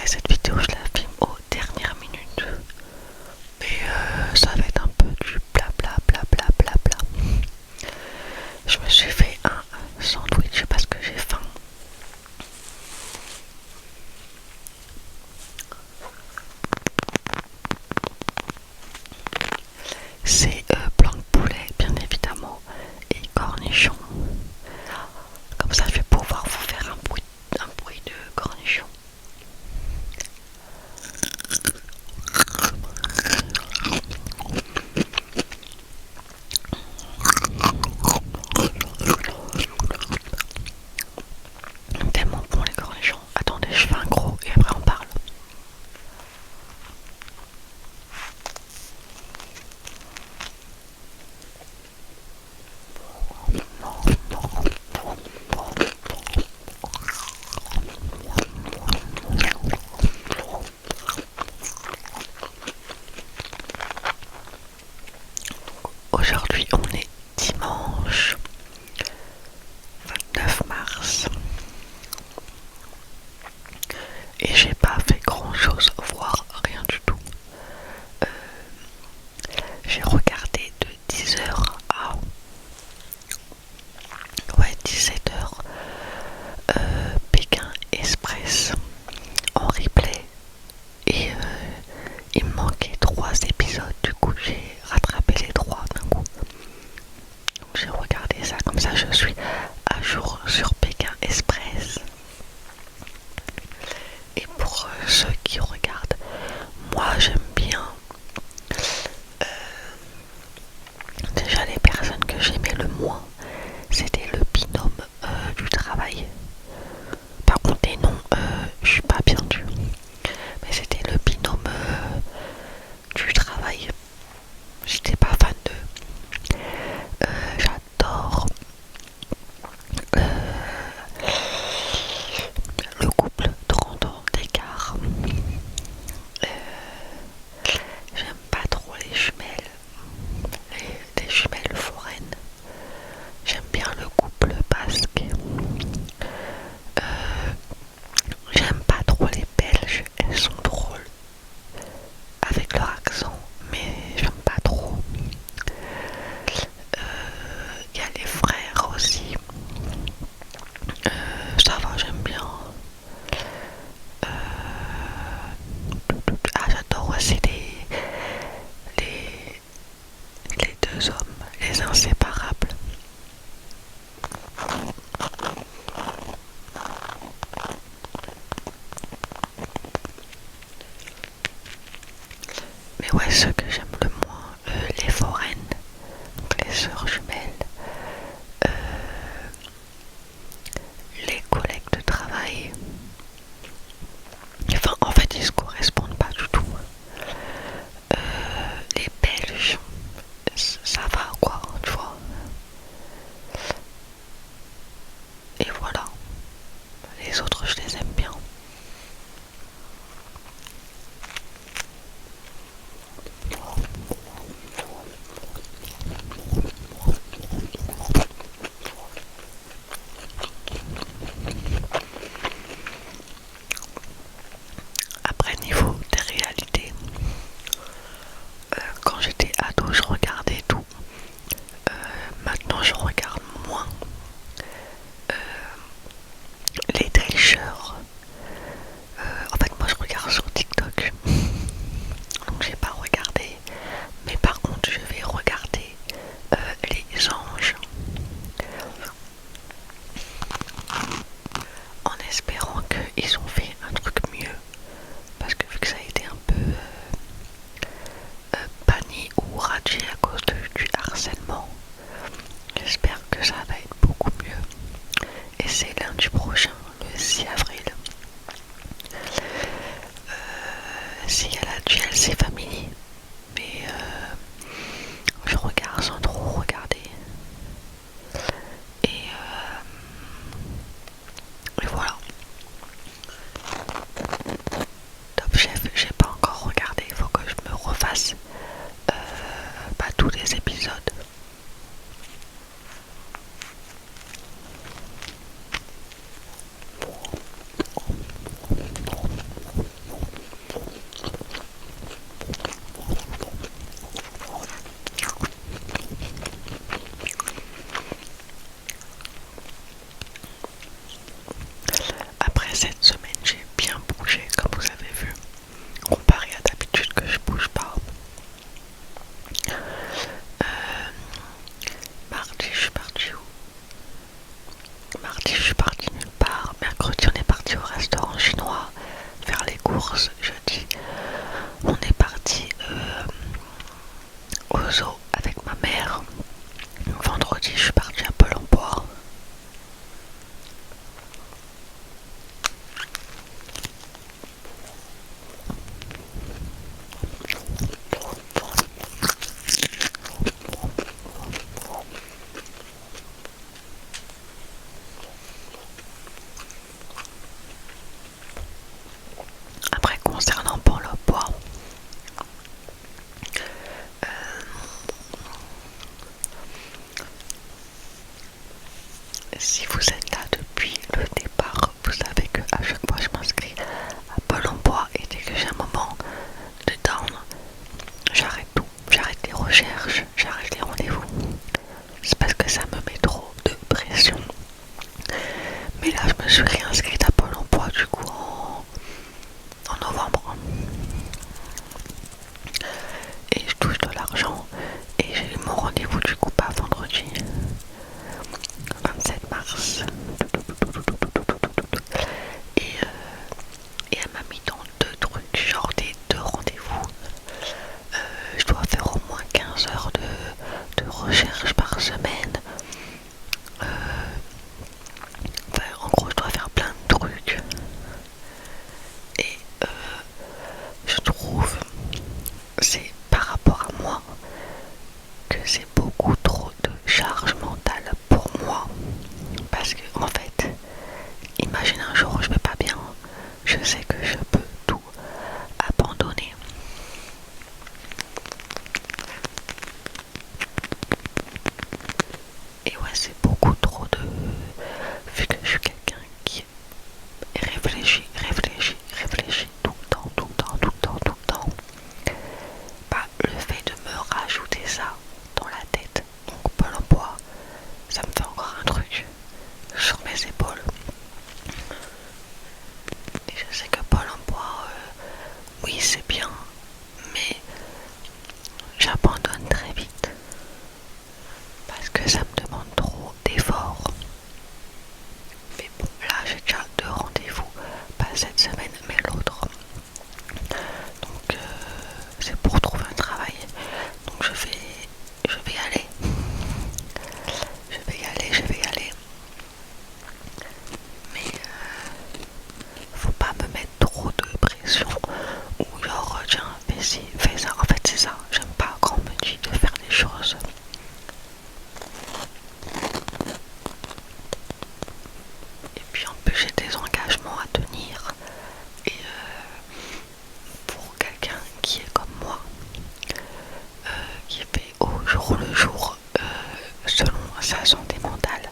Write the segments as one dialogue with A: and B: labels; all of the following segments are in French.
A: cette vidéo, je la filme aux dernières minutes. Mais ça va être un peu du blabla blabla blabla. Je me suis fait un sandwich parce que j'ai faim. C'est blanc de poulet, bien évidemment, et cornichons. Comme ça, je vais pouvoir vous faire un bruit de cornichons. Tellement bon les cornichons. Attendez, je fais un gros et après on parle. Aujourd'hui, on est dimanche 29 mars et j'ai pas fait grand chose, voire rien du tout. J'ai regardé de 10h à 17h Pékin Express en replay et il me manquait 3 épisodes, du coup j'ai rattrapé les 3 d'un coup. Donc j'ai regardé ça, comme ça je suis à jour sur Pékin Express. Et pour ceux qui regardent, moi j'aime bien déjà les personnes que j'aimais le moins, c'était le binôme du travail. Par contre les noms, je suis pas bien du, mais c'était le binôme du travail. J'étais pas fan d'eux. J'adore le couple 30 ans d'écart. J'aime pas trop les jumelles, les jumelles foraines. J'aime bien le couple basque. J'aime pas trop les Belges, elles sont drôles avec leur accent, mais j'aime pas trop. Il y a les frères aussi. Ça va, j'aime bien. J'adore aussi les deux hommes, les inséparables. Mais ouais, ceux que j'aime le moins, les foraines, donc les sœurs jumelles, les collègues de travail. Enfin, en fait, ils se correspondent pas du tout. Les Belges, ça va quoi, tu vois. Et voilà. Les autres, je les aime bien. Après, niveau des réalités, quand j'étais ado, je regardais tout. Maintenant, je regarde moins. Les tricheurs. En fait, moi, je regarde sur TikTok. Donc, j'ai pas regardé. Mais par contre, je vais regarder les anges. En espérant qu'ils ont fait un truc mieux. Parce que vu que ça a été un peu banni ou radié à cause du harcèlement, j'espère que ça va être beaucoup mieux. Et c'est lundi prochain, le 6 avril. S'il y a la GLC Family, mais je regarde sans trop regarder. Et voilà. Top Chef, j'ai pas encore regardé, il faut que je me refasse tous les épisodes. courses jeudi. On est parti au zoo avec ma mère. Vendredi, je suis partie à Pôle emploi. Après, concernant Pôle emploi, si vous êtes là depuis le départ, vous savez que à chaque fois je m'inscris à Pôle emploi et dès que j'ai un moment de down, j'arrête tout. J'arrête les recherches, j'arrête les rendez-vous. C'est parce que ça me met trop de pression. Mais là, je me suis réinscrite à Pôle emploi du coup en novembre. Et je touche de l'argent. Et j'ai eu mon rendez-vous du coup pas vendredi. 27 mars. Et elle m'a mis dans deux trucs, genre des deux rendez-vous. Je dois faire au moins 15 heures de recherche par semaine. En gros, je dois faire plein de trucs. Et je trouve, c'est par rapport à moi, que c'est beaucoup trop de charge mentale pour moi. Parce que, en fait, imagine un jour où je vais pas bien, je sais que je peux tout abandonner. Et ouais, c'est beaucoup trop de... Vu que je suis quelqu'un qui réfléchit tout le temps, bah, le fait de me rajouter ça dans la tête, donc Pôle emploi, ça me fait encore un truc sur mes épaules. Et je sais que Pôle emploi, oui c'est bien, mais j'abandonne très vite parce que ça me demande trop d'efforts. Mais bon, là j'ai déjà deux rendez-vous, pas cette semaine mais l'autre. Donc c'est pour trouver un travail. Donc je vais y aller. Je vais y aller. Mais faut pas me mettre trop de pression ou genre tiens fais ci, fais ça. En fait c'est ça, j'aime pas quand on me dit de faire des choses. Et puis en plus j'ai des engagements à tenir. Et pour quelqu'un qui est comme moi, qui fait au jour le jour selon sa santé mentale,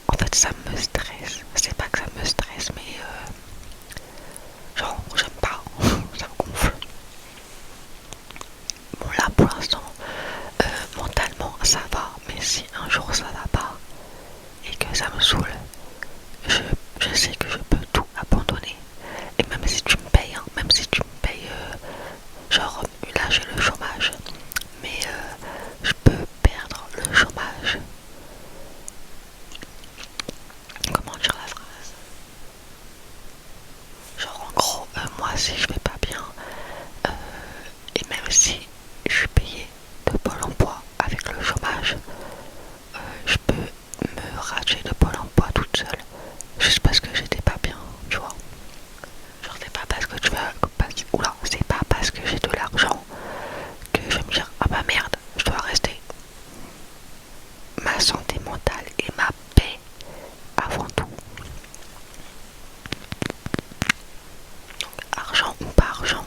A: en fait ça me stresse. C'est pas que ça me stresse mais genre j'aime pas, ça me gonfle. Bon là pour l'instant mentalement ça va, mais si un jour ça va pas et que ça me saoule, je sais que je peux tout abandonner. Et même si tu me payes, hein, même si tu me payes genre là j'ai le chômage, mais je peux perdre le chômage. Comment dire la phrase? Genre en gros, moi si je vais pas bien, et même si je suis payée de Pôle emploi avec le chômage, je peux me rater de Pôle emploi toute seule, juste parce que j'étais pas bien, tu vois. Genre c'est pas parce que tu vas... Oula, c'est pas parce que j'ai de l'argent que je vais me dire, ah bah merde, je dois rester. Ma santé mentale et ma paix avant tout. Donc argent ou pas argent,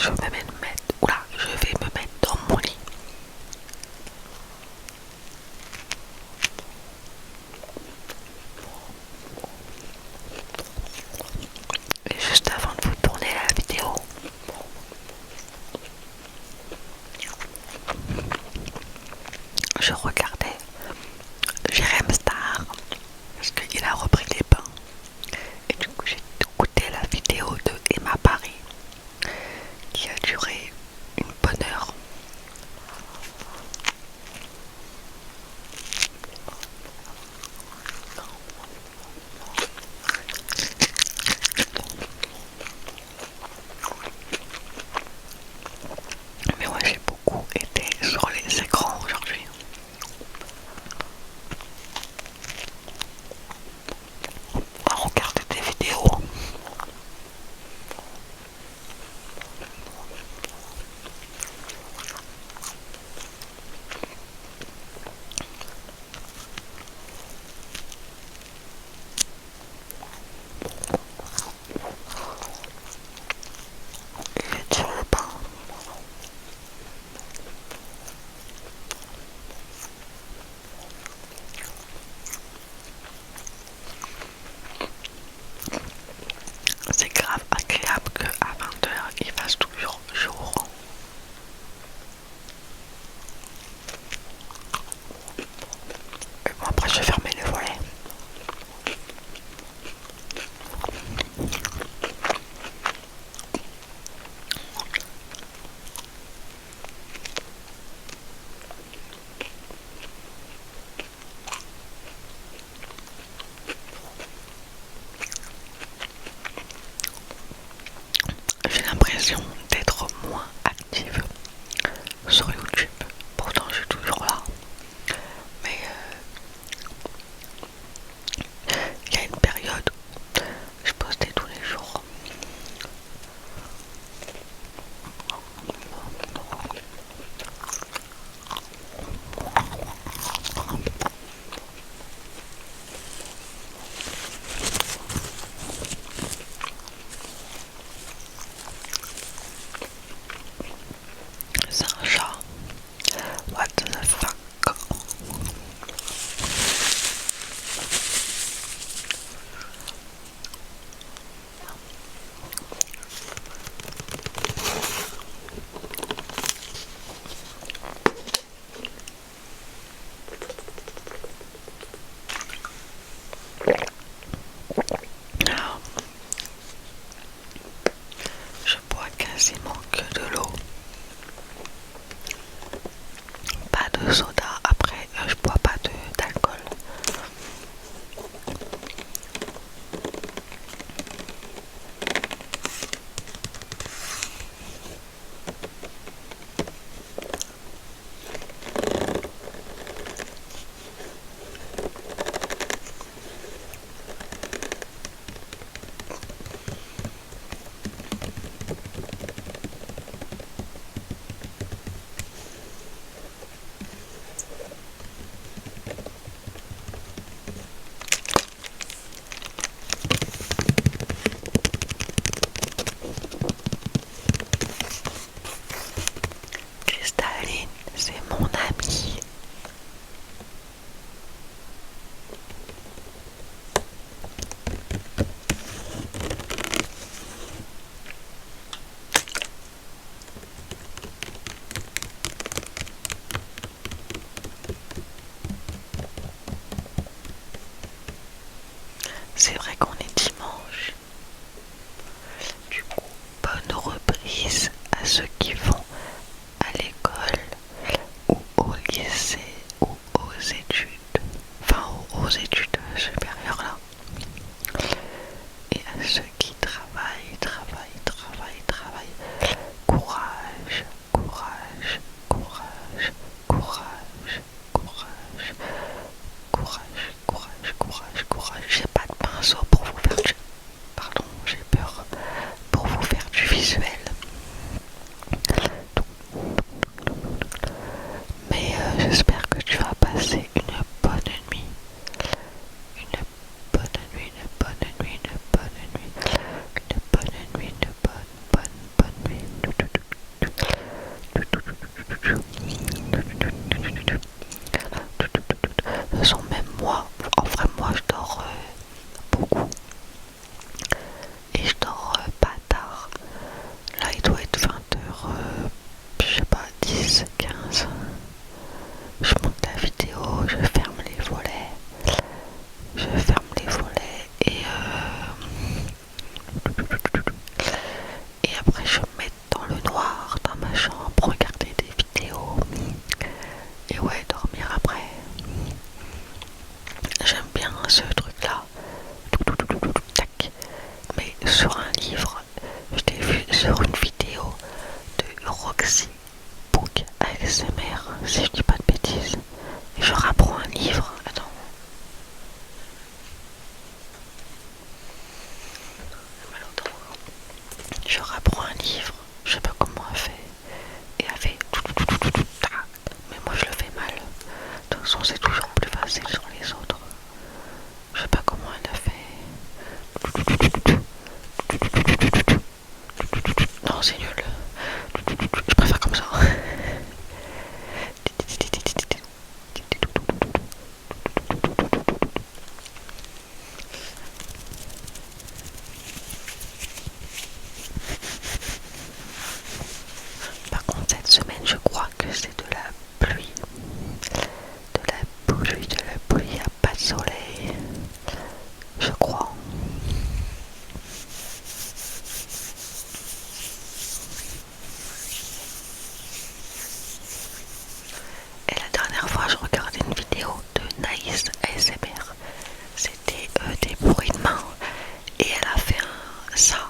A: je vais me mettre. Oula, je vais me mettre dans mon lit. Et juste avant de vous tourner la vidéo, je regardais Jérém Star parce qu'il a repris les bains. Et du coup, j'ai écouté la vidéo de Emma Paris qui a duré une bonne heure. Mais ouais, j'ai beaucoup été sur les écrans aujourd'hui. On va regarder des vidéos. Et sur le bain. C'est grave agréable qu'à 20h il fasse toujours jour. Et bon, après je vais fermer les volets. J'ai l'impression d'être moins active sur YouTube. Pourtant je suis toujours là. Mais il y a une période où je postais tous les jours. C'est un chat. What the fuck? Je bois quasiment que de l'eau. Pas de soda. Après, je bois pas d'alcool. prend un livre, je sais pas comment elle fait, et elle fait tac. Mais moi je le fais mal. De toute façon c'est toujours plus facile sur les autres. Je sais pas comment elle a fait. Non, c'est nul. Je préfère comme ça. Par contre, cette semaine, je crois que c'est de la pluie. De la pluie, il n'y a pas de soleil. Je crois. Et la dernière fois, je regardais une vidéo de Naïs ASMR. C'était des bruits de main. Et elle a fait ça.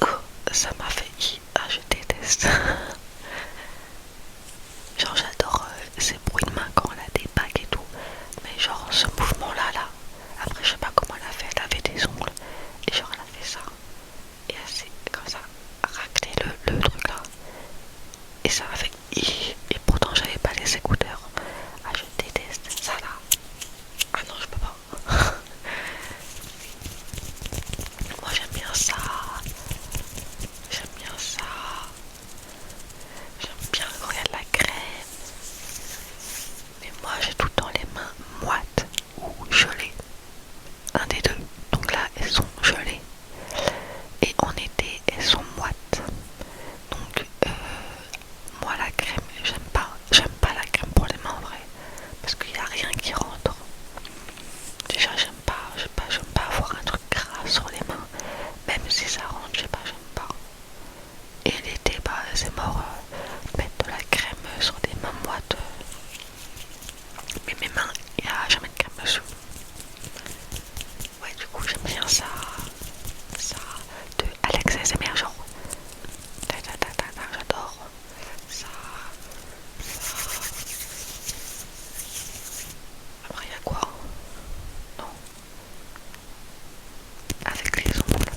A: Oh, ça m'a fait... Ah, je déteste. Genre j'adore ces bruits de main quand elle a des bagues et tout. Mais genre ce mouvement là. Après je sais pas comment elle a fait. Elle avait des ongles. Et genre elle a fait ça. Et elle s'est comme ça raclé le truc là. Et ça a fait... Et pourtant j'avais pas les écouteurs. Ah je déteste ça là. Ah non je peux pas. Moi j'aime bien ça. J'aime bien ça. J'aime bien quand il y a de la crème. Mais moi j'ai tout le temps les mains moites ou gelées. Un des deux. Donc là elles sont gelées. Et en été elles sont moites. Donc moi la crème j'aime pas. J'aime pas la crème pour les mains en vrai. Parce qu'il n'y a rien qui rentre. Déjà j'aime pas avoir un truc gras sur les mains. Même si ça rentre, je sais pas, j'aime pas. Et l'été, bah c'est mort. Mettre de la crème sur des mains moites. Mais mes mains, il n'y a jamais de crème dessus. Ouais, du coup, j'aime bien ça. Ça de Alex ASMR, genre. J'adore. Ça. Après, il y a quoi? Non. Avec les ongles.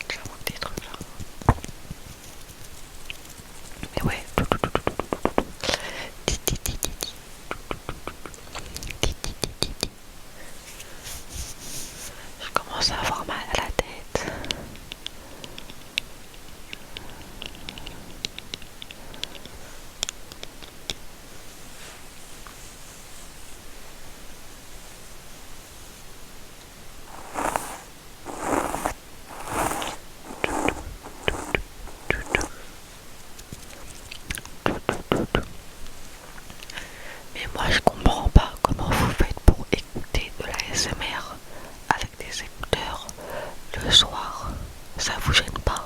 A: J'invente des trucs là. Mais ouais. Je commence à avoir mal à la tête. Mais moi je comprends pas comment vous faites pour écouter de la ASMR avec des écouteurs le soir. Ça vous gêne pas?